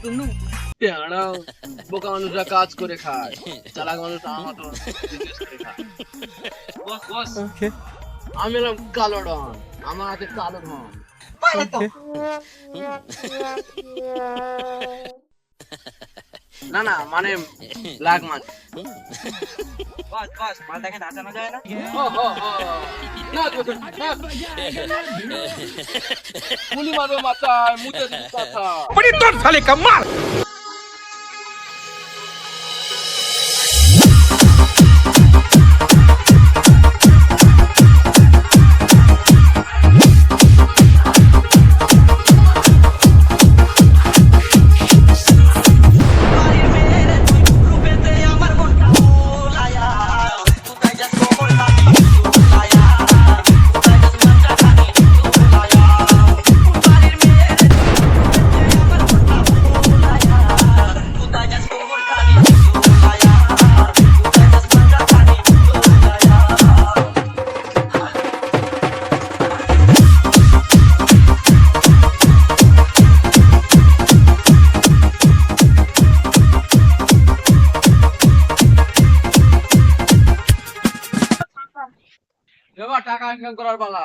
তুমি টেঁড়াও বোকা মানুষরা কাজ করে খায়, চালাক মানুষ আমার মতো বিজনেস করে খায়। বস বস, আমি হলাম কালো ডন, আমার হাতে কালো ধন। না না মানে লাগ মাছ। বস বস, মালটাকে নাচানো যায় না? ও ও ও না গুলি মারবে মাথায়, মুতে দিস কথা। बड़ी तोड़ साले का मार। এবার টাকা ইনকাম করার পালা।